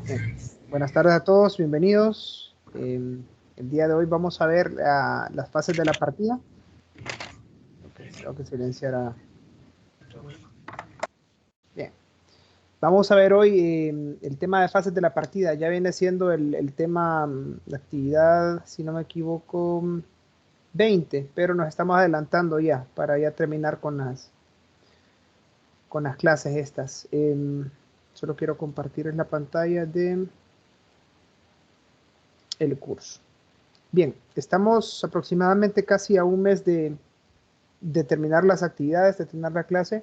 Bien. Buenas tardes a todos, bienvenidos. El día de hoy vamos a ver las fases de la partida. Tengo que silenciar a... Bien. Vamos a ver hoy el tema de fases de la partida. Ya viene siendo el tema, la actividad, si no me equivoco, 20, pero nos estamos adelantando ya para ya terminar con las clases estas. Solo quiero compartir la pantalla de el curso. Bien, estamos aproximadamente casi a un mes de terminar las actividades, de terminar la clase.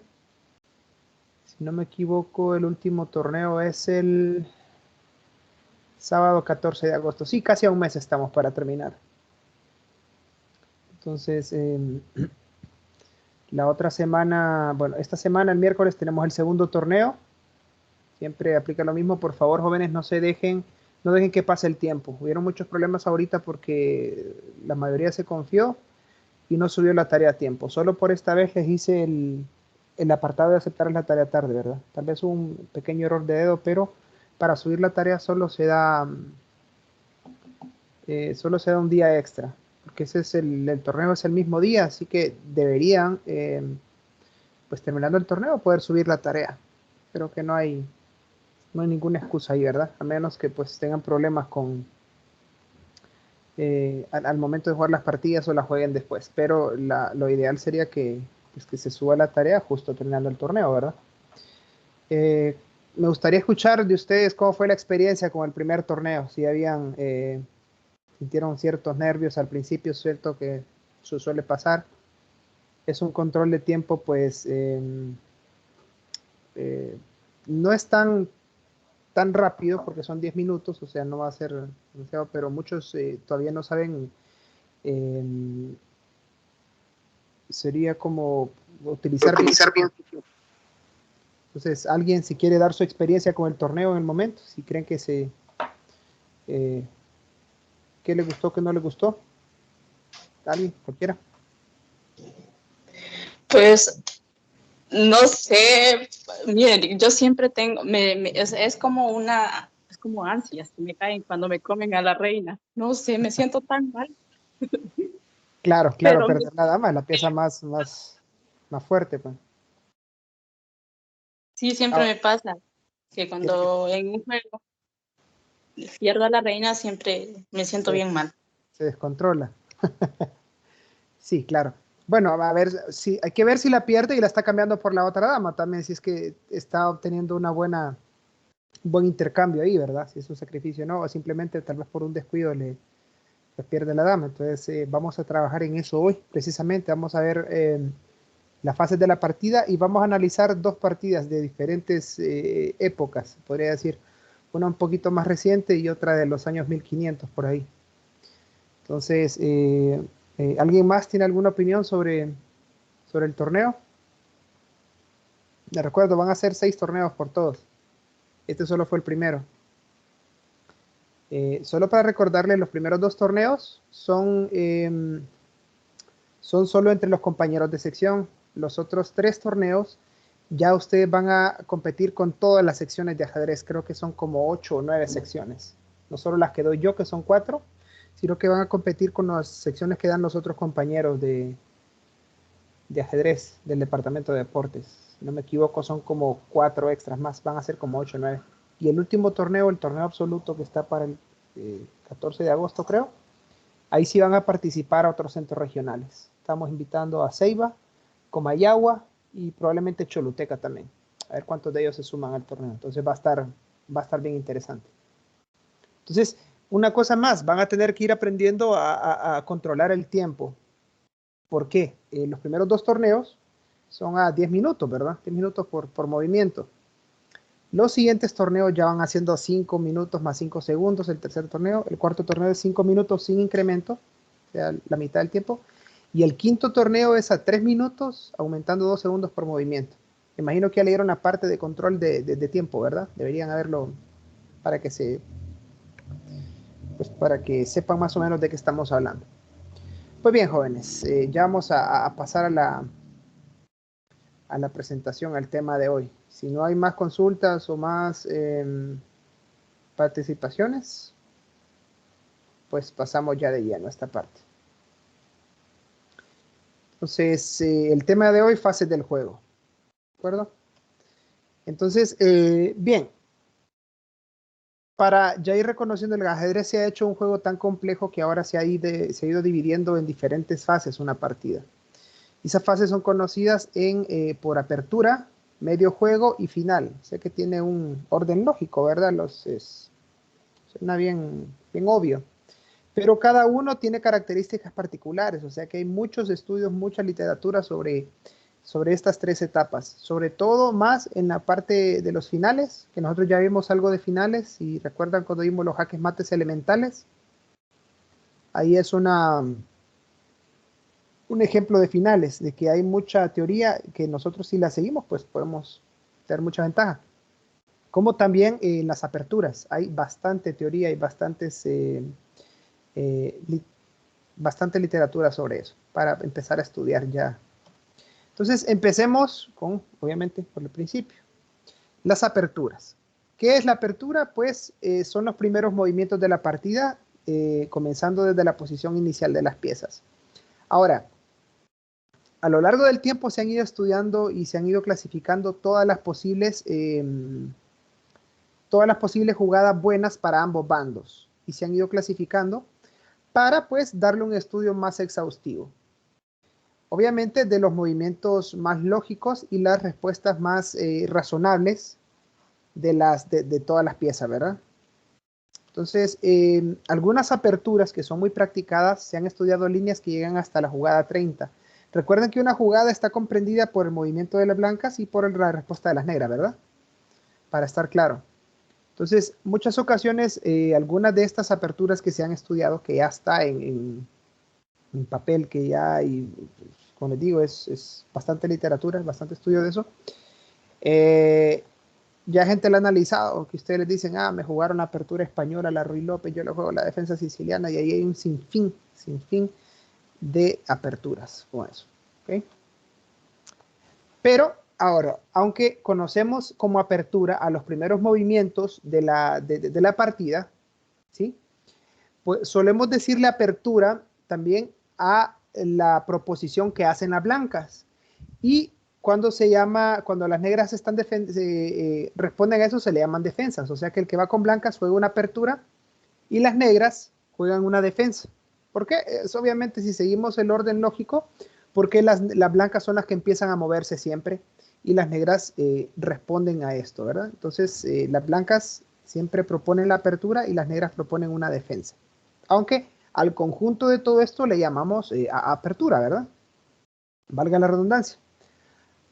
Si no me equivoco, el último torneo es el sábado 14 de agosto. Sí, casi a un mes estamos para terminar. Entonces, la otra semana, bueno, esta semana, el miércoles, tenemos el segundo torneo. Siempre aplica lo mismo. Por favor, jóvenes, no dejen que pase el tiempo. Hubieron muchos problemas ahorita porque la mayoría se confió y no subió la tarea a tiempo. Solo por esta vez les hice el apartado de aceptar la tarea tarde, ¿verdad? Tal vez un pequeño error de dedo, pero para subir la tarea solo se da un día extra, porque ese es el torneo es el mismo día, así que deberían, pues terminando el torneo, poder subir la tarea. Creo que no hay ninguna excusa ahí, ¿verdad? A menos que pues tengan problemas al momento de jugar las partidas o las jueguen después. Pero lo ideal sería pues, que se suba la tarea justo terminando el torneo, ¿verdad? Me gustaría escuchar de ustedes cómo fue la experiencia con el primer torneo, si sintieron ciertos nervios al principio, cierto que eso suele pasar. Es un control de tiempo, pues no es tan rápido porque son 10 minutos, o sea, no va a ser demasiado, pero muchos todavía no saben. Sería como utilizar bien. Entonces, alguien si quiere dar su experiencia con el torneo en el momento, si creen que qué le gustó, qué no le gustó, alguien, cualquiera. Pues no sé, miren, yo siempre tengo, es como ansias que me caen cuando me comen a la reina. No sé, me siento tan mal. Claro, Pero perder la dama es la pieza más fuerte, pues. sí, siempre me pasa que cuando en un juego pierdo a la reina, siempre me siento bien mal. Se descontrola. Sí, claro. Bueno, a ver, sí, hay que ver si la pierde y la está cambiando por la otra dama también, si es que está obteniendo un buen intercambio ahí, ¿verdad? Si es un sacrificio, ¿no? O simplemente tal vez por un descuido le pierde la dama. Entonces, vamos a trabajar en eso hoy, precisamente. Vamos a ver las fases de la partida y vamos a analizar dos partidas de diferentes épocas, podría decir. Una un poquito más reciente y otra de los años 1500 por ahí. Entonces, ¿alguien más tiene alguna opinión sobre el torneo? Les recuerdo, van a ser 6 torneos por todos. Este solo fue el primero. Solo para recordarles, los primeros 2 torneos son solo entre los compañeros de sección. Los otros 3 torneos ya ustedes van a competir con todas las secciones de ajedrez. Creo que son como 8 o 9 secciones. No solo las que doy yo, que son 4, sino que van a competir con las secciones que dan los otros compañeros de ajedrez del departamento de deportes. Si no me equivoco, son como 4 extras más. Van a ser como 8 o 9. Y el último torneo, el torneo absoluto que está para el 14 de agosto, creo. Ahí sí van a participar a otros centros regionales. Estamos invitando a Ceiba, Comayagua y probablemente Choluteca también. A ver cuántos de ellos se suman al torneo. Entonces va a estar bien interesante. Entonces, una cosa más, van a tener que ir aprendiendo a controlar el tiempo. ¿Por qué? Los primeros 2 torneos son a 10 minutos, ¿verdad? 10 minutos por movimiento. Los siguientes torneos ya van haciendo 5 minutos más 5 segundos, el tercer torneo. El cuarto torneo es 5 minutos sin incremento, o sea, la mitad del tiempo. Y el quinto torneo es a 3 minutos, aumentando 2 segundos por movimiento. Me imagino que ya leyeron la parte de control de tiempo, ¿verdad? Deberían haberlo para que para que sepan más o menos de qué estamos hablando. Pues bien, jóvenes, ya vamos a pasar a la presentación, al tema de hoy. Si no hay más consultas o más participaciones, pues pasamos ya de lleno a esta parte. Entonces, el tema de hoy, fases del juego. ¿De acuerdo? Entonces, bien. Para ya ir reconociendo, el ajedrez se ha hecho un juego tan complejo que ahora se ha ido dividiendo en diferentes fases una partida. Esas fases son conocidas por apertura, medio juego y final. Sé que tiene un orden lógico, ¿verdad? Suena bien obvio. Pero cada uno tiene características particulares, o sea que hay muchos estudios, mucha literatura sobre estas tres etapas, sobre todo más en la parte de los finales, que nosotros ya vimos algo de finales, y recuerdan cuando vimos los jaques mates elementales, ahí es un ejemplo de finales, de que hay mucha teoría que nosotros si la seguimos, pues podemos tener mucha ventaja. Como también en las aperturas, hay bastante teoría y bastante literatura sobre eso, para empezar a estudiar ya. Entonces, empecemos obviamente, por el principio. Las aperturas. ¿Qué es la apertura? Pues son los primeros movimientos de la partida, comenzando desde la posición inicial de las piezas. Ahora, a lo largo del tiempo se han ido estudiando y se han ido clasificando todas las posibles jugadas buenas para ambos bandos. Y se han ido clasificando para, pues, darle un estudio más exhaustivo. Obviamente de los movimientos más lógicos y las respuestas más razonables de todas las piezas, ¿verdad? Entonces, algunas aperturas que son muy practicadas, se han estudiado líneas que llegan hasta la jugada 30. Recuerden que una jugada está comprendida por el movimiento de las blancas y por la respuesta de las negras, ¿verdad? Para estar claro. Entonces, muchas ocasiones, algunas de estas aperturas que se han estudiado, que ya está en papel, que ya hay, como les digo, es bastante literatura, bastante estudio de eso. Ya gente lo ha analizado, que ustedes les dicen, me jugaron la apertura española, la Ruy López, yo lo juego la defensa siciliana, y ahí hay un sinfín de aperturas con eso. ¿Okay? Pero ahora, aunque conocemos como apertura a los primeros movimientos de la partida, ¿sí? Pues solemos decirle apertura también a la proposición que hacen las blancas. Y cuando las negras responden a eso, se le llaman defensas. O sea que el que va con blancas juega una apertura y las negras juegan una defensa. ¿Por qué? Obviamente, si seguimos el orden lógico, porque las blancas son las que empiezan a moverse siempre y las negras responden a esto, ¿verdad? Entonces, las blancas siempre proponen la apertura y las negras proponen una defensa. Aunque al conjunto de todo esto le llamamos apertura, ¿verdad? Valga la redundancia.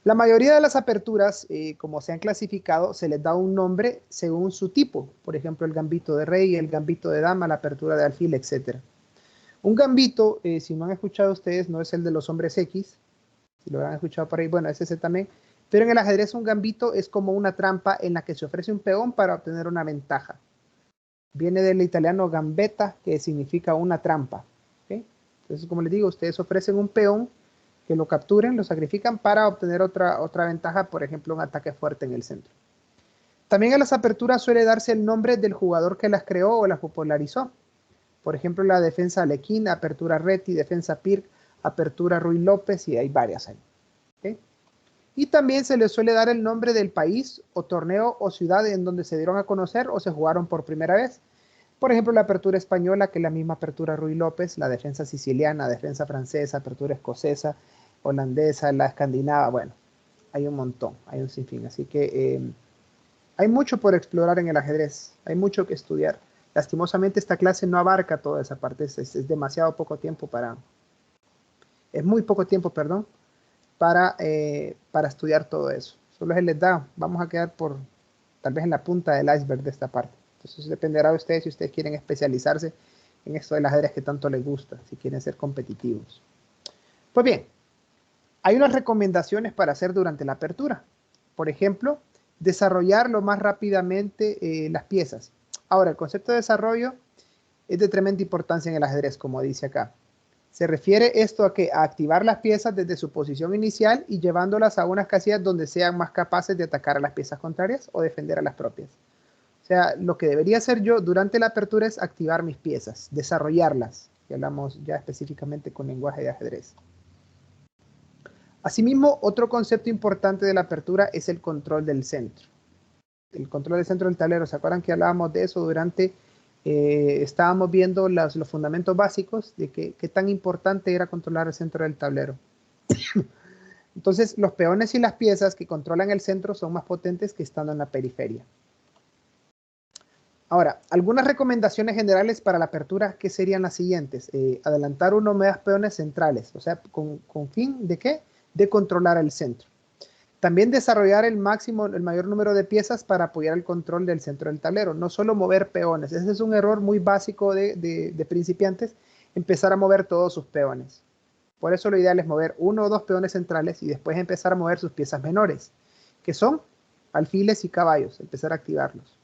La mayoría de las aperturas, como se han clasificado, se les da un nombre según su tipo. Por ejemplo, el gambito de rey, el gambito de dama, la apertura de alfil, etc. Un gambito, si no han escuchado ustedes, no es el de los hombres X. Si lo han escuchado por ahí, bueno, es ese también. Pero en el ajedrez un gambito es como una trampa en la que se ofrece un peón para obtener una ventaja. Viene del italiano gambetta, que significa una trampa. ¿Okay? Entonces, como les digo, ustedes ofrecen un peón que lo capturen, lo sacrifican para obtener otra ventaja, por ejemplo, un ataque fuerte en el centro. También a las aperturas suele darse el nombre del jugador que las creó o las popularizó. Por ejemplo, la defensa Alekhine, apertura Reti, defensa Pirc, apertura Ruy López, y hay varias ahí. ¿Okay? Y también se les suele dar el nombre del país o torneo o ciudad en donde se dieron a conocer o se jugaron por primera vez. Por ejemplo, la apertura española, que es la misma apertura Ruy López, la defensa siciliana, defensa francesa, apertura escocesa, holandesa, la escandinava, bueno, hay un montón, hay un sinfín. Así que hay mucho por explorar en el ajedrez, hay mucho que estudiar. Lastimosamente esta clase no abarca toda esa parte, es demasiado poco tiempo es muy poco tiempo, perdón, para estudiar todo eso. Solo se les da, vamos a quedar tal vez en la punta del iceberg de esta parte. Entonces dependerá de ustedes si ustedes quieren especializarse en esto del ajedrez que tanto les gusta, si quieren ser competitivos. Pues bien, hay unas recomendaciones para hacer durante la apertura. Por ejemplo, desarrollar lo más rápidamente las piezas. Ahora, el concepto de desarrollo es de tremenda importancia en el ajedrez, como dice acá. Se refiere esto a activar las piezas desde su posición inicial y llevándolas a unas casillas donde sean más capaces de atacar a las piezas contrarias o defender a las propias. O sea, lo que debería hacer yo durante la apertura es activar mis piezas, desarrollarlas, que hablamos ya específicamente con lenguaje de ajedrez. Asimismo, otro concepto importante de la apertura es el control del centro. El control del centro del tablero, ¿se acuerdan que hablábamos de eso durante, estábamos viendo los fundamentos básicos de qué tan importante era controlar el centro del tablero? Entonces, los peones y las piezas que controlan el centro son más potentes que estando en la periferia. Ahora, algunas recomendaciones generales para la apertura, ¿qué serían las siguientes? Adelantar 1 o más peones centrales, o sea, ¿con fin de qué? De controlar el centro. También desarrollar el mayor número de piezas para apoyar el control del centro del tablero, no solo mover peones. Ese es un error muy básico de principiantes, empezar a mover todos sus peones. Por eso lo ideal es mover 1 o 2 peones centrales y después empezar a mover sus piezas menores, que son alfiles y caballos, empezar a activarlos.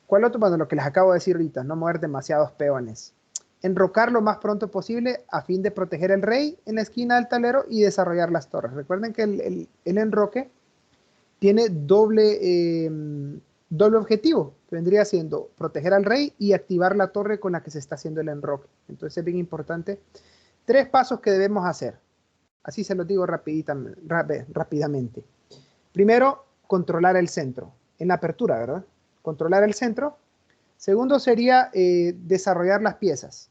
¿Cuál otro? Bueno, lo que les acabo de decir ahorita, no mover demasiados peones. Enrocar lo más pronto posible a fin de proteger el rey en la esquina del tablero y desarrollar las torres. Recuerden que el enroque tiene doble objetivo, que vendría siendo proteger al rey y activar la torre con la que se está haciendo el enroque. Entonces es bien importante. 3 pasos que debemos hacer. Así se los digo rápidamente. Primero, controlar el centro. En la apertura, ¿verdad? Controlar el centro. Segundo sería desarrollar las piezas,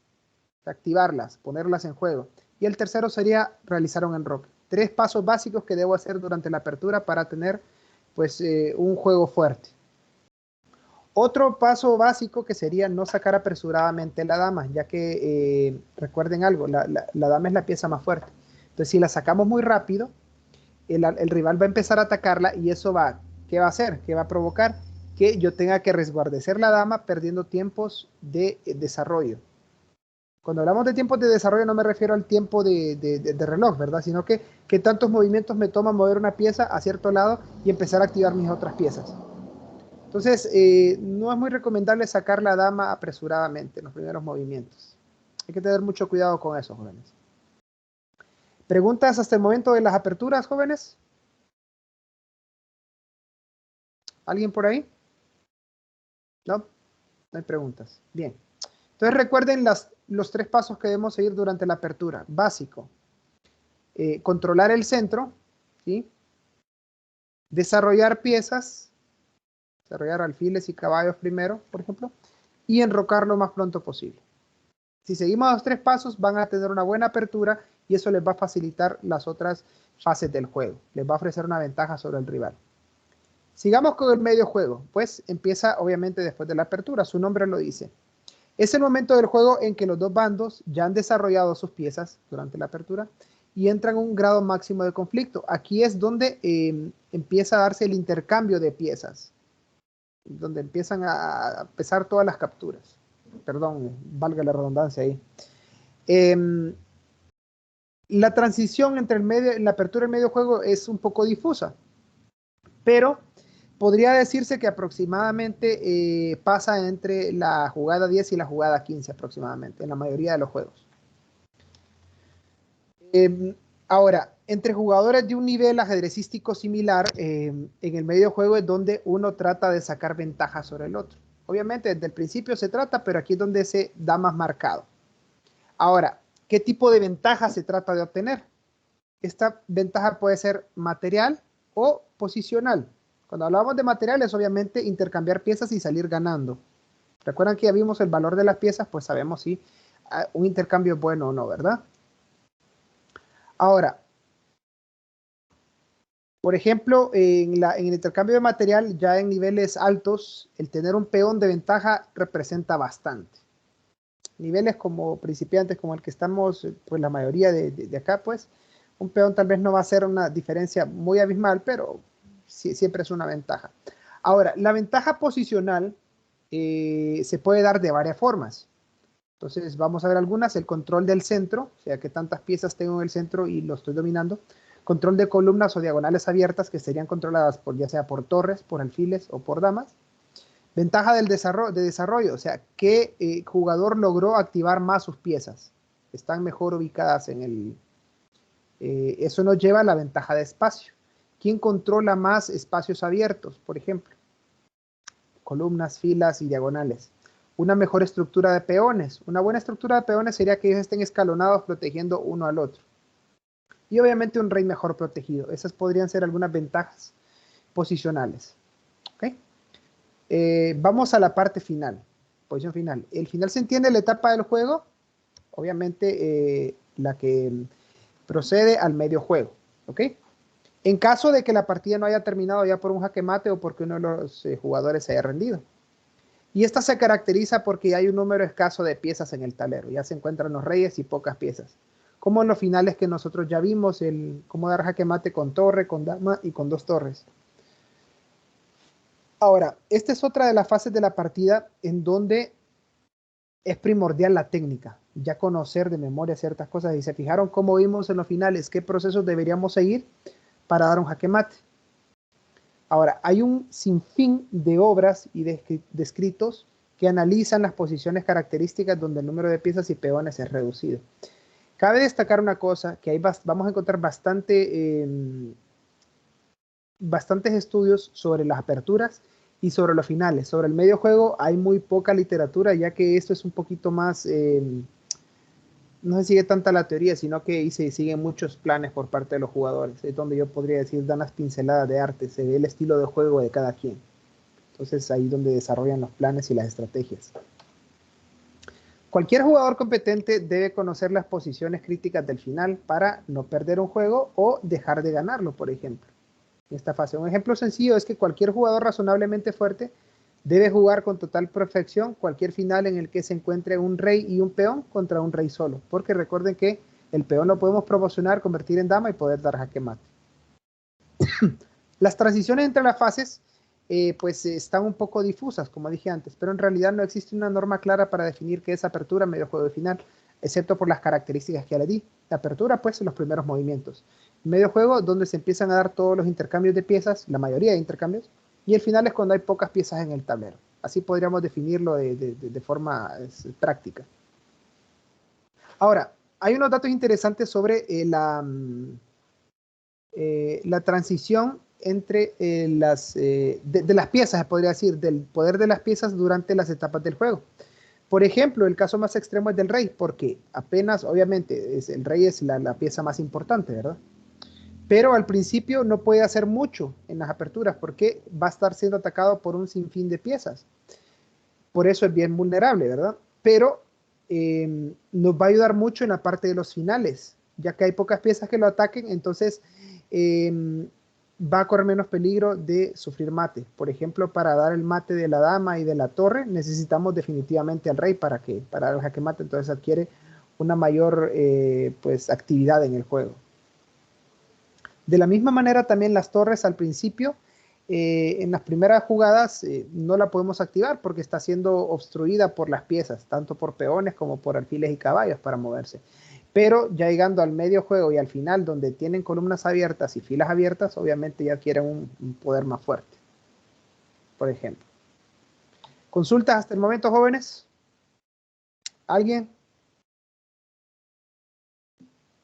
activarlas, ponerlas en juego. Y el tercero sería realizar un enroque. 3 pasos básicos que debo hacer durante la apertura para tener pues un juego fuerte. Otro paso básico que sería no sacar apresuradamente la dama, ya que recuerden algo, la dama es la pieza más fuerte. Entonces si la sacamos muy rápido, el rival va a empezar a atacarla y eso ¿qué va a hacer? ¿Qué va a provocar? Que yo tenga que resguardecer la dama perdiendo tiempos de desarrollo. Cuando hablamos de tiempos de desarrollo no me refiero al tiempo de reloj, ¿verdad? Sino que tantos movimientos me toma mover una pieza a cierto lado y empezar a activar mis otras piezas. Entonces, no es muy recomendable sacar la dama apresuradamente en los primeros movimientos. Hay que tener mucho cuidado con eso, jóvenes. ¿Preguntas hasta el momento de las aperturas, jóvenes? ¿Alguien por ahí? ¿No? No hay preguntas. Bien. Entonces recuerden los 3 pasos que debemos seguir durante la apertura. Básico. Controlar el centro. ¿Sí? Desarrollar piezas. Desarrollar alfiles y caballos primero, por ejemplo. Y enrocar lo más pronto posible. Si seguimos los 3 pasos van a tener una buena apertura y eso les va a facilitar las otras fases del juego. Les va a ofrecer una ventaja sobre el rival. Sigamos con el medio juego. Pues empieza obviamente después de la apertura. Su nombre lo dice. Es el momento del juego en que los 2 bandos ya han desarrollado sus piezas durante la apertura y entran a un grado máximo de conflicto. Aquí es donde empieza a darse el intercambio de piezas, donde empiezan a pesar todas las capturas. Perdón, valga la redundancia ahí. La transición entre la apertura y el medio juego es un poco difusa, pero podría decirse que aproximadamente pasa entre la jugada 10 y la jugada 15 aproximadamente, en la mayoría de los juegos. Ahora, entre jugadores de un nivel ajedrecístico similar, en el medio juego es donde uno trata de sacar ventaja sobre el otro. Obviamente desde el principio se trata, pero aquí es donde se da más marcado. Ahora, ¿qué tipo de ventaja se trata de obtener? Esta ventaja puede ser material o posicional. Cuando hablamos de materiales, obviamente intercambiar piezas y salir ganando. Recuerdan que ya vimos el valor de las piezas, pues sabemos si un intercambio es bueno o no, ¿verdad? Ahora, por ejemplo, en el intercambio de material, ya en niveles altos, el tener un peón de ventaja representa bastante. Niveles como principiantes, como el que estamos, pues la mayoría de acá, pues, un peón tal vez no va a ser una diferencia muy abismal, pero siempre es una ventaja. Ahora, la ventaja posicional se puede dar de varias formas. Entonces, vamos a ver algunas. El control del centro, o sea, que tantas piezas tengo en el centro y lo estoy dominando. Control de columnas o diagonales abiertas que serían controladas ya sea por torres, por alfiles o por damas. Ventaja de desarrollo, o sea, qué jugador logró activar más sus piezas. Están mejor ubicadas en el... eso nos lleva a la ventaja de espacio. ¿Quién controla más espacios abiertos, por ejemplo? Columnas, filas y diagonales. Una mejor estructura de peones. Una buena estructura de peones sería que ellos estén escalonados protegiendo uno al otro. Y obviamente un rey mejor protegido. Esas podrían ser algunas ventajas posicionales. ¿Okay? Vamos a la parte final. Posición final. El final se entiende la etapa del juego. Obviamente la que procede al medio juego. ¿Ok? En caso de que la partida no haya terminado ya por un jaque mate o porque uno de los jugadores se haya rendido. Y esta se caracteriza porque hay un número escaso de piezas en el tablero. Ya se encuentran los reyes y pocas piezas. Como en los finales que nosotros ya vimos, cómo dar jaque mate con torre, con dama y con 2 torres. Ahora, esta es otra de las fases de la partida en donde es primordial la técnica. Ya conocer de memoria ciertas cosas. Y se fijaron cómo vimos en los finales qué procesos deberíamos seguir para dar un jaque mate. Ahora, hay un sinfín de obras y de escritos que analizan las posiciones características donde el número de piezas y peones es reducido. Cabe destacar una cosa, que ahí vamos a encontrar bastantes estudios sobre las aperturas y sobre los finales. Sobre el medio juego hay muy poca literatura, ya que esto es un poquito más... no se sigue tanta la teoría, sino que se siguen muchos planes por parte de los jugadores. Es donde yo podría decir, dan las pinceladas de arte, se ve el estilo de juego de cada quien. Entonces ahí es donde desarrollan los planes y las estrategias. Cualquier jugador competente debe conocer las posiciones críticas del final para no perder un juego o dejar de ganarlo, por ejemplo. En esta fase, un ejemplo sencillo es que cualquier jugador razonablemente fuerte debe jugar con total perfección cualquier final en el que se encuentre un rey y un peón contra un rey solo, porque recuerden que el peón lo podemos promocionar, convertir en dama y poder dar jaque mate. Las transiciones entre las fases pues están un poco difusas, como dije antes, pero en realidad no existe una norma clara para definir qué es apertura, medio juego y final, excepto por las características que ya le di. La apertura, pues, en los primeros movimientos. Medio juego, donde se empiezan a dar todos los intercambios de piezas, la mayoría de intercambios, y el final es cuando hay pocas piezas en el tablero. Así podríamos definirlo de forma práctica. Ahora, hay unos datos interesantes sobre la transición entre de las piezas, se podría decir, del poder de las piezas durante las etapas del juego. Por ejemplo, el caso más extremo es del rey, porque apenas, obviamente, el rey es la pieza más importante, ¿verdad? Pero al principio no puede hacer mucho en las aperturas, porque va a estar siendo atacado por un sinfín de piezas. Por eso es bien vulnerable, ¿verdad? Pero nos va a ayudar mucho en la parte de los finales, ya que hay pocas piezas que lo ataquen, entonces va a correr menos peligro de sufrir mate. Por ejemplo, para dar el mate de la dama y de la torre, necesitamos definitivamente al rey para dar el jaque mate, entonces adquiere una mayor pues, actividad en el juego. De la misma manera, también las torres al principio, en las primeras jugadas no la podemos activar porque está siendo obstruida por las piezas, tanto por peones como por alfiles y caballos para moverse. Pero ya llegando al medio juego y al final, donde tienen columnas abiertas y filas abiertas, obviamente ya adquieren un poder más fuerte. Por ejemplo. ¿Consultas hasta el momento, jóvenes? ¿Alguien?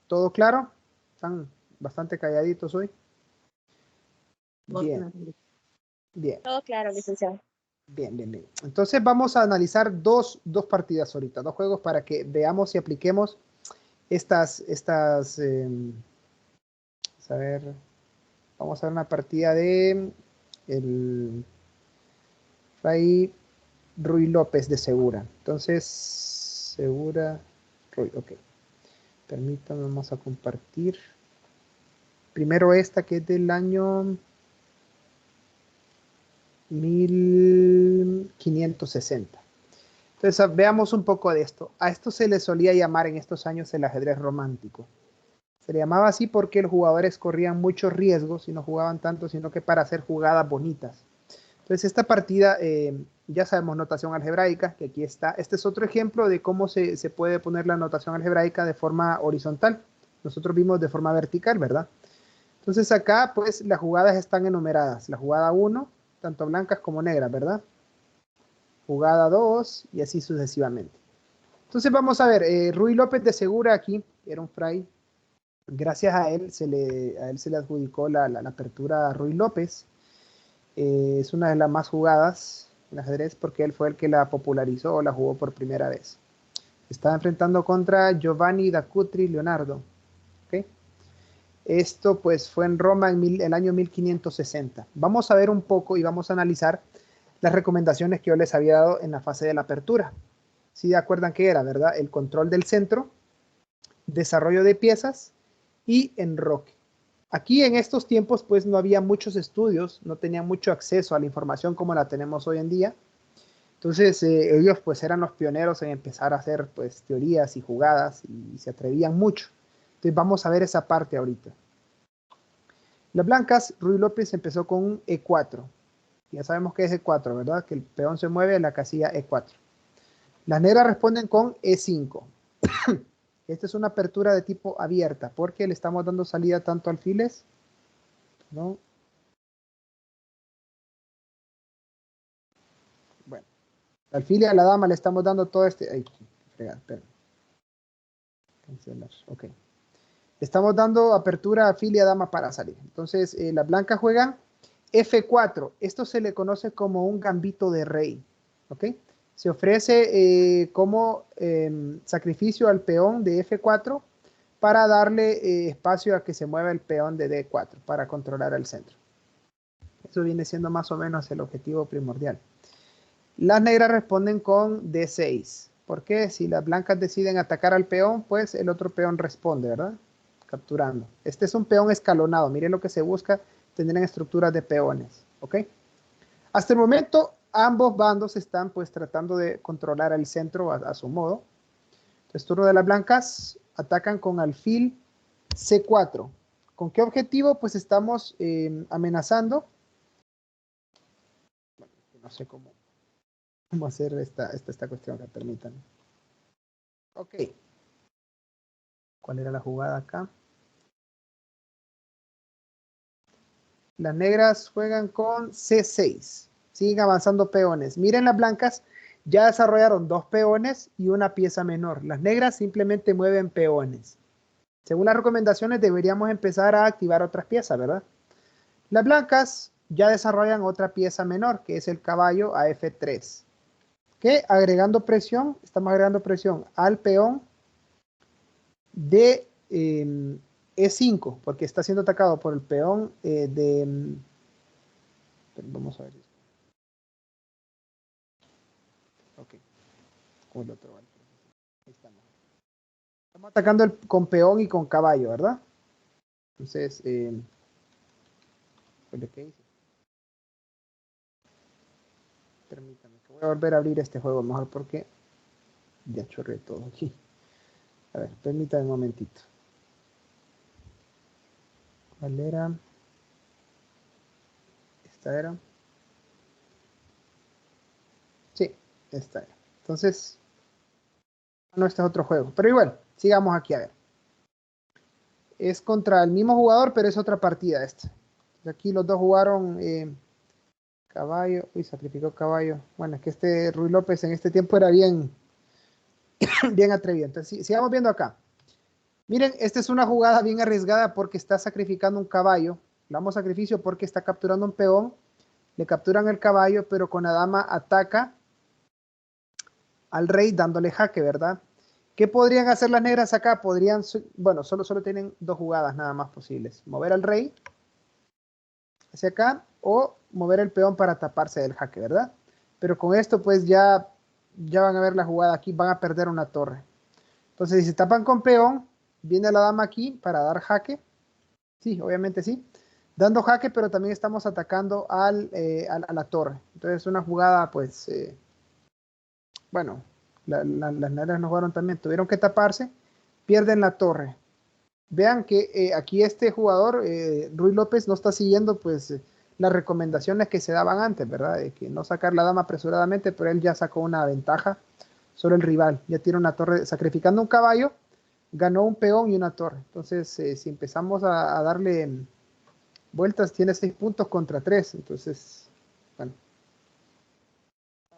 ¿Todo claro? ¿Están bastante calladitos hoy? Bien. Bien. Todo claro, licenciado. Bien, bien, bien. Entonces vamos a analizar dos partidas ahorita, 2 juegos para que veamos y apliquemos a ver, vamos a ver una partida de el Fray Ruy López de Segura. Entonces, Segura, Ruy, ok. Permítanme, vamos a compartir. Primero esta que es del año 1560. Entonces, veamos un poco de esto. A esto se le solía llamar en estos años el ajedrez romántico. Se le llamaba así porque los jugadores corrían muchos riesgos y no jugaban tanto, sino que para hacer jugadas bonitas. Entonces, esta partida, ya sabemos notación algebraica, que aquí está. Este es otro ejemplo de cómo se puede poner la notación algebraica de forma horizontal. Nosotros vimos de forma vertical, ¿verdad? Entonces, acá, pues, las jugadas están enumeradas. La jugada 1, tanto blancas como negras, ¿verdad? Jugada 2 y así sucesivamente. Entonces, vamos a ver. Ruy López de Segura aquí, era un fray Gracias a él a él se le adjudicó la apertura a Ruy López. Es una de las más jugadas en ajedrez porque él fue el que la popularizó o la jugó por primera vez. Estaba enfrentando contra Giovanni da Cutri Leonardo. ¿Okay? Esto pues fue en Roma en el año 1560. Vamos a ver un poco y vamos a analizar las recomendaciones que yo les había dado en la fase de la apertura. Si ¿Sí acuerdan que era, verdad? El control del centro, desarrollo de piezas y enroque. Aquí en estos tiempos pues no había muchos estudios, no tenían mucho acceso a la información como la tenemos hoy en día. Entonces ellos pues eran los pioneros en empezar a hacer pues teorías y jugadas y se atrevían mucho. Entonces vamos a ver esa parte ahorita. Las blancas, Ruy López empezó con un E4. Ya sabemos que es E4, ¿verdad? Que el peón se mueve en la casilla E4. Las negras responden con E5. Esta es una apertura de tipo abierta porque le estamos dando salida tanto alfiles, ¿no? Bueno, alfil y a la dama le estamos dando todo este... Ay, fregada, espera. Cancelar, ok. Estamos dando apertura a fil y a dama para salir. Entonces, las blancas juegan F4. Esto se le conoce como un gambito de rey, ¿ok? Se ofrece como sacrificio al peón de F4 para darle espacio a que se mueva el peón de D4 para controlar el centro. Eso viene siendo más o menos el objetivo primordial. Las negras responden con D6. ¿Por qué? Si las blancas deciden atacar al peón, pues el otro peón responde, ¿verdad? Capturando. Este es un peón escalonado. Miren lo que se busca tener en estructuras de peones, ¿ok? Hasta el momento, ambos bandos están pues tratando de controlar el centro a su modo. Entonces, turno de las blancas, atacan con alfil C4. ¿Con qué objetivo? Pues estamos amenazando. Bueno, no sé cómo hacer esta cuestión que permitan. Ok. ¿Cuál era la jugada acá? Las negras juegan con C6. Siguen avanzando peones. Miren las blancas, ya desarrollaron dos peones y una pieza menor. Las negras simplemente mueven peones. Según las recomendaciones deberíamos empezar a activar otras piezas, ¿verdad? Las blancas ya desarrollan otra pieza menor, que es el caballo a F3. Que agregando presión, estamos agregando presión al peón de E5, porque está siendo atacado por el peón vamos a ver. Ok, con el otro. Vale. Ahí estamos. Estamos atacando con peón y con caballo, ¿verdad? Entonces, ¿qué hice? Permítame, que voy a volver a abrir este juego mejor porque ya chorré todo aquí. A ver, permítame un momentito. ¿Cuál era? Esta era. Sí, esta era. Entonces, no, este es otro juego. Pero igual, sigamos aquí a ver. Es contra el mismo jugador, pero es otra partida esta. Aquí los dos jugaron caballo. Uy, sacrificó caballo. Bueno, es que este Ruy López en este tiempo era bien, bien atrevido. Entonces, sigamos viendo acá. Miren, esta es una jugada bien arriesgada porque está sacrificando un caballo. Le damos sacrificio porque está capturando un peón. Le capturan el caballo, pero con la dama ataca al rey dándole jaque, ¿verdad? ¿Qué podrían hacer las negras acá? Podrían, bueno, solo tienen dos jugadas nada más posibles. Mover al rey hacia acá o mover el peón para taparse del jaque, ¿verdad? Pero con esto pues ya van a ver la jugada aquí, van a perder una torre. Entonces si se tapan con peón, viene la dama aquí para dar jaque. Sí, obviamente sí. Dando jaque, pero también estamos atacando a la torre. Entonces una jugada pues, bueno, las negras no jugaron también, tuvieron que taparse, pierden la torre. Vean que aquí este jugador, Ruy López, no está siguiendo pues las recomendaciones que se daban antes, ¿verdad? De que no sacar la dama apresuradamente, pero él ya sacó una ventaja sobre el rival. Ya tiene una torre, sacrificando un caballo, ganó un peón y una torre. Entonces, si empezamos a darle vueltas, tiene 6 puntos contra 3. Entonces, bueno.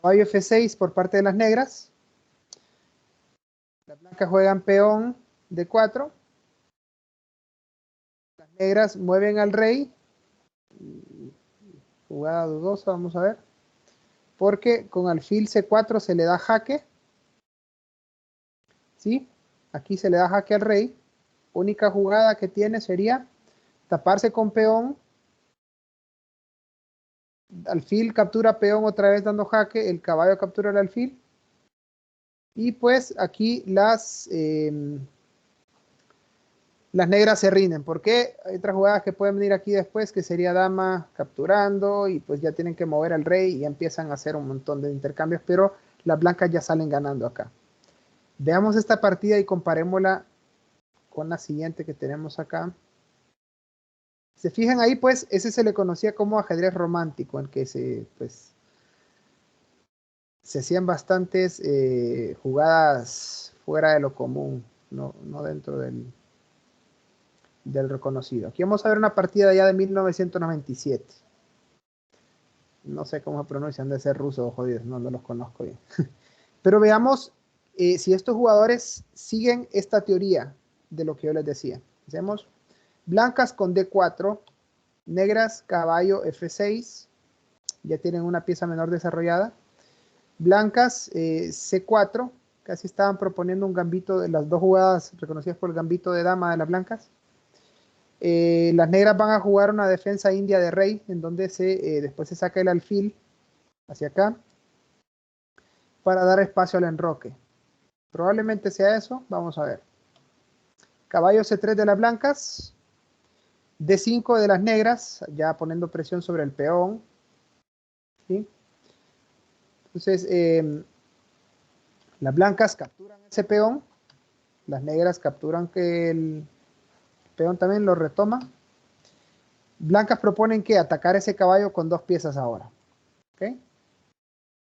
Caballo F6 por parte de las negras. Las blancas juegan peón D4. Negras mueven al rey. Jugada dudosa, vamos a ver. Porque con alfil C4 se le da jaque. ¿Sí? Aquí se le da jaque al rey. Única jugada que tiene sería taparse con peón. Alfil captura peón otra vez dando jaque. El caballo captura el alfil. Y pues aquí las negras se rinden. ¿Por qué? Hay otras jugadas que pueden venir aquí después, que sería dama capturando y pues ya tienen que mover al rey y ya empiezan a hacer un montón de intercambios, pero las blancas ya salen ganando acá. Veamos esta partida y comparémosla con la siguiente que tenemos acá. Se fijan ahí, pues, ese se le conocía como ajedrez romántico, en que se hacían bastantes jugadas fuera de lo común, no dentro del reconocido. Aquí vamos a ver una partida ya de 1997. No sé cómo se pronuncian, de ser rusos o jodidos, no los conozco bien. Pero veamos si estos jugadores siguen esta teoría de lo que yo les decía. Hacemos blancas con D4, negras caballo F6, ya tienen una pieza menor desarrollada. Blancas C4, casi estaban proponiendo un gambito de las dos jugadas reconocidas por el gambito de dama de las blancas. Las negras van a jugar una defensa india de rey, en donde después se saca el alfil hacia acá para dar espacio al enroque. Probablemente sea eso, vamos a ver. Caballo C3 de las blancas, D5 de las negras, ya poniendo presión sobre el peón. ¿Sí? Entonces, las blancas capturan ese peón, las negras capturan que el peón también lo retoma. Blancas proponen que atacar ese caballo con dos piezas ahora. ¿Ok?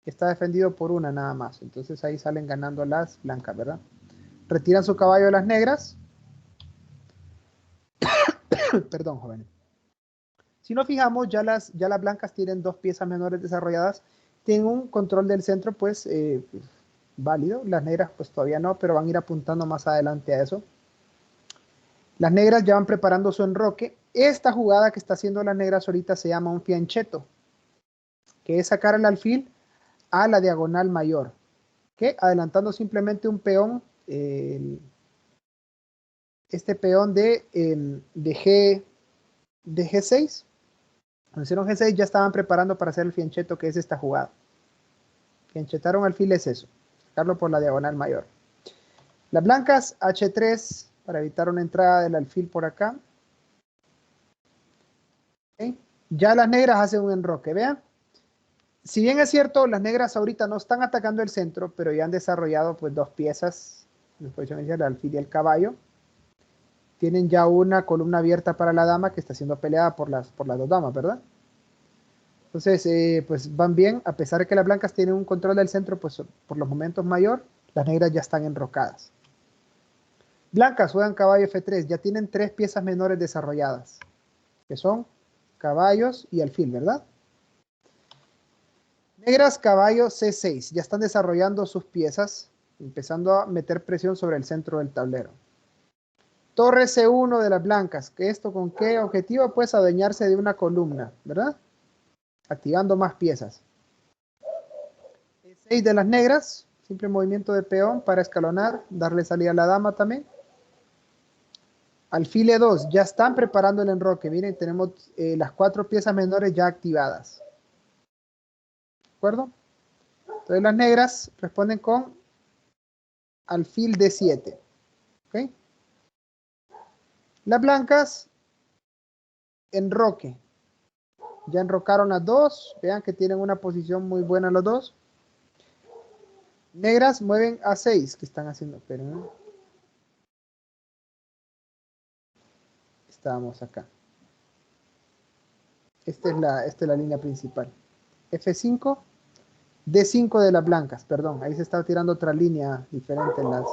Está defendido por una nada más. Entonces ahí salen ganando las blancas, ¿verdad? Retiran su caballo de las negras. Perdón, jóvenes. Si nos fijamos, ya las blancas tienen dos piezas menores desarrolladas. Tienen un control del centro, pues, válido. Las negras, pues, todavía no, pero van a ir apuntando más adelante a eso. Las negras ya van preparando su enroque. Esta jugada que está haciendo las negras ahorita se llama un fianchetto, que es sacar el alfil a la diagonal mayor, que adelantando simplemente un peón, este peón de G6. Cuando hicieron G6 ya estaban preparando para hacer el fianchetto, que es esta jugada. Fianchetaron alfil es eso, sacarlo por la diagonal mayor. Las blancas H3 para evitar una entrada del alfil por acá. ¿Okay? Ya las negras hacen un enroque, vean. Si bien es cierto, las negras ahorita no están atacando el centro, pero ya han desarrollado pues dos piezas, en posición inicial, el alfil y el caballo. Tienen ya una columna abierta para la dama que está siendo peleada por las dos damas, ¿verdad? Entonces, pues van bien, a pesar de que las blancas tienen un control del centro, pues por los momentos mayor, las negras ya están enrocadas. Blancas juegan caballo F3, ya tienen tres piezas menores desarrolladas, que son caballos y alfil, ¿verdad? Negras, caballo C6, ya están desarrollando sus piezas, empezando a meter presión sobre el centro del tablero. Torre C1 de las blancas, que esto con qué objetivo, pues adueñarse de una columna, ¿verdad? Activando más piezas. E6 de las negras, simple movimiento de peón para escalonar, darle salida a la dama también. Alfil E2, ya están preparando el enroque, miren, tenemos las cuatro piezas menores ya activadas. ¿De acuerdo? Entonces las negras responden con alfil D7. ¿Ok? Las blancas, enroque. Ya enrocaron las dos. Vean que tienen una posición muy buena los dos. Negras mueven a 6. ¿Qué están haciendo? Esperen. Estábamos acá. Esta es la línea principal. F5. D5 de las blancas. Perdón, ahí se está tirando otra línea diferente en las...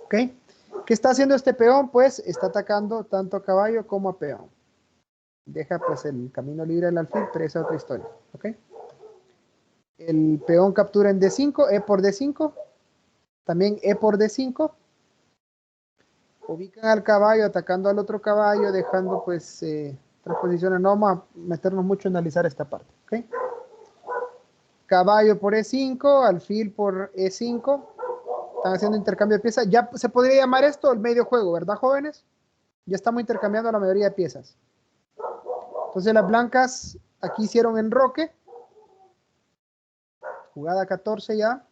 ¿Ok? ¿Qué está haciendo este peón? Pues está atacando tanto a caballo como a peón. Deja pues el camino libre del alfil, pero esa es otra historia. ¿Ok? El peón captura en D5, E por D5. También E por D5. Ubican al caballo, atacando al otro caballo, dejando pues tres posiciones. No vamos a meternos mucho en analizar esta parte. ¿Ok? Caballo por E5, alfil por E5. Están haciendo intercambio de piezas. Ya se podría llamar esto el medio juego, ¿verdad, jóvenes? Ya estamos intercambiando la mayoría de piezas. Entonces las blancas aquí hicieron enroque. Jugada 14 ya.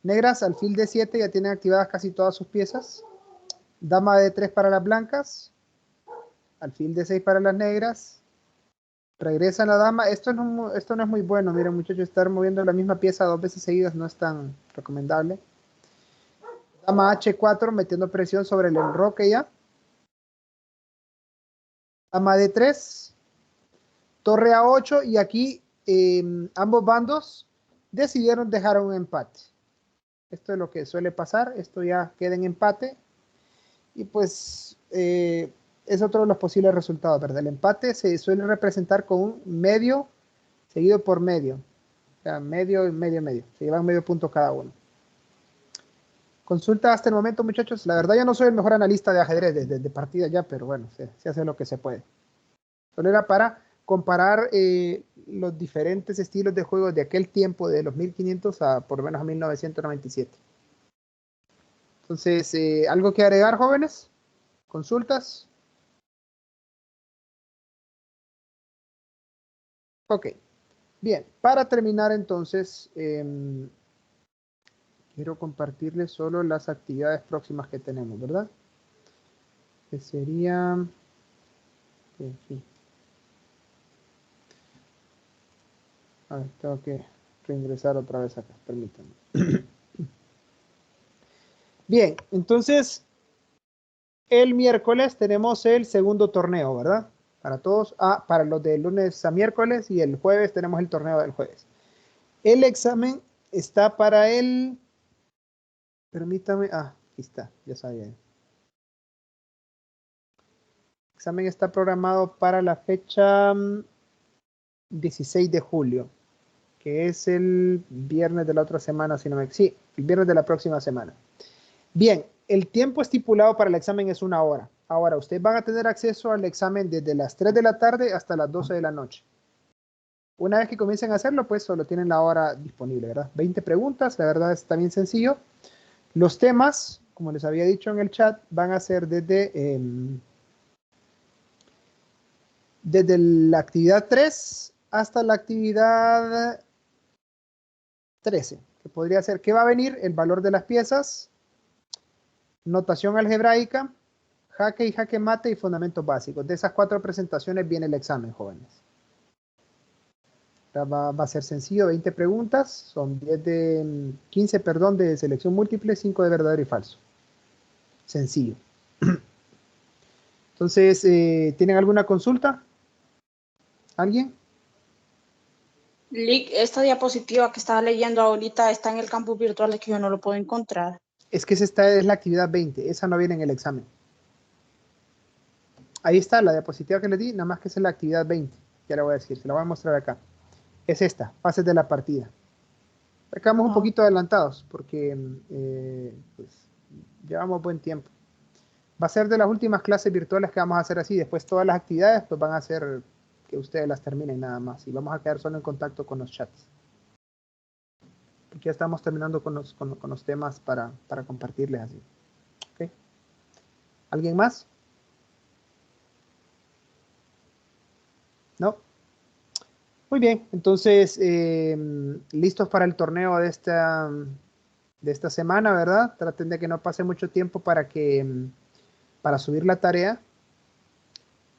Negras, alfil D7, ya tienen activadas casi todas sus piezas. Dama D3 para las blancas. Alfil D6 para las negras. Regresan la dama. Esto no es muy bueno. Miren, muchachos, estar moviendo la misma pieza dos veces seguidas no es tan recomendable. Dama H4, metiendo presión sobre el enroque ya. Dama D3. Torre A8. Y aquí ambos bandos decidieron dejar un empate. Esto es lo que suele pasar. Esto ya queda en empate. Y pues es otro de los posibles resultados, ¿verdad? El empate se suele representar con un medio seguido por medio. O sea, medio y medio, medio. Se llevan medio punto cada uno. Consulta hasta el momento, muchachos. La verdad, yo no soy el mejor analista de ajedrez de partida ya, pero bueno, se hace lo que se puede. Solo era para comparar los diferentes estilos de juego de aquel tiempo, de los 1500 a por lo menos a 1997. Entonces, ¿algo que agregar, jóvenes? ¿Consultas? Ok. Bien, para terminar entonces, quiero compartirles solo las actividades próximas que tenemos, ¿verdad? Que sería... En fin. A ver, tengo que reingresar otra vez acá, permítanme. Bien, entonces, el miércoles tenemos el segundo torneo, ¿verdad? Para todos, para los de lunes a miércoles, y el jueves tenemos el torneo del jueves. El examen está para el... Permítame, aquí está, ya sabía. El examen está programado para la fecha 16 de julio, que es el viernes de la otra semana, si no me... Sí, el viernes de la próxima semana. Bien, el tiempo estipulado para el examen es 1 hora. Ahora, ustedes van a tener acceso al examen desde las 3 de la tarde hasta las 12 de la noche. Una vez que comiencen a hacerlo, pues solo tienen la hora disponible, ¿verdad? 20 preguntas, la verdad está bien sencillo. Los temas, como les había dicho en el chat, van a ser desde la actividad 3 hasta la actividad 13, que podría ser, ¿qué va a venir? El valor de las piezas, notación algebraica, jaque y jaque mate y fundamentos básicos. De esas 4 presentaciones viene el examen, jóvenes. Va a ser sencillo, 20 preguntas, son 15 de selección múltiple, 5 de verdadero y falso. Sencillo. Entonces, ¿tienen alguna consulta? ¿Alguien? Lick, esta diapositiva que estaba leyendo ahorita está en el campus virtual, es que yo no lo puedo encontrar. Es que esta es la actividad 20, esa no viene en el examen. Ahí está la diapositiva que le di, nada más que es la actividad 20. Ya le voy a decir, se la voy a mostrar acá. Es esta, fases de la partida. Acá vamos un poquito adelantados porque pues, llevamos buen tiempo. Va a ser de las últimas clases virtuales que vamos a hacer así. Después todas las actividades pues van a ser que ustedes las terminen nada más. Y vamos a quedar solo en contacto con los chats. Porque ya estamos terminando con los temas para compartirles así. ¿Okay? ¿Alguien más? ¿No? Muy bien, entonces listos para el torneo de esta semana, ¿verdad? Traten de que no pase mucho tiempo para subir la tarea.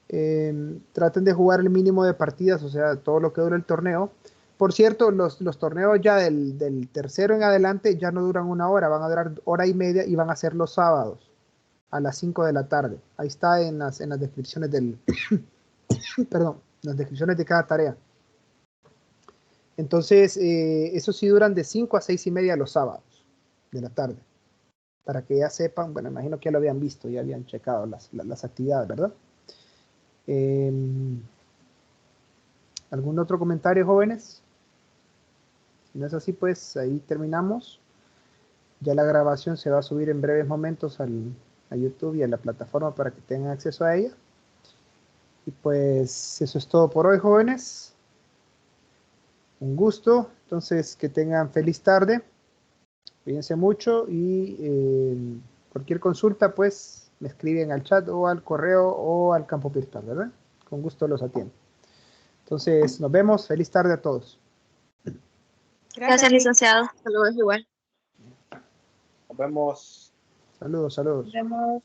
Traten de jugar el mínimo de partidas, o sea, todo lo que dura el torneo. Por cierto, los torneos ya del tercero en adelante ya no duran 1 hora, van a durar 1 hora y media y van a ser los sábados a las 5 de la tarde. Ahí está en las descripciones perdón, las descripciones de cada tarea. Entonces, eso sí duran de 5 a 6 y media los sábados de la tarde. Para que ya sepan, bueno, imagino que ya lo habían visto, ya habían checado las actividades, ¿verdad? ¿Algún otro comentario, jóvenes? Si no es así, pues ahí terminamos. Ya la grabación se va a subir en breves momentos a YouTube y a la plataforma para que tengan acceso a ella. Y pues eso es todo por hoy, jóvenes. Un gusto. Entonces, que tengan feliz tarde. Cuídense mucho y cualquier consulta, pues me escriben al chat o al correo o al campo virtual, ¿verdad? Con gusto los atiendo. Entonces, nos vemos. Feliz tarde a todos. Gracias, licenciado. Saludos igual. Nos vemos. Saludos, saludos. Nos vemos.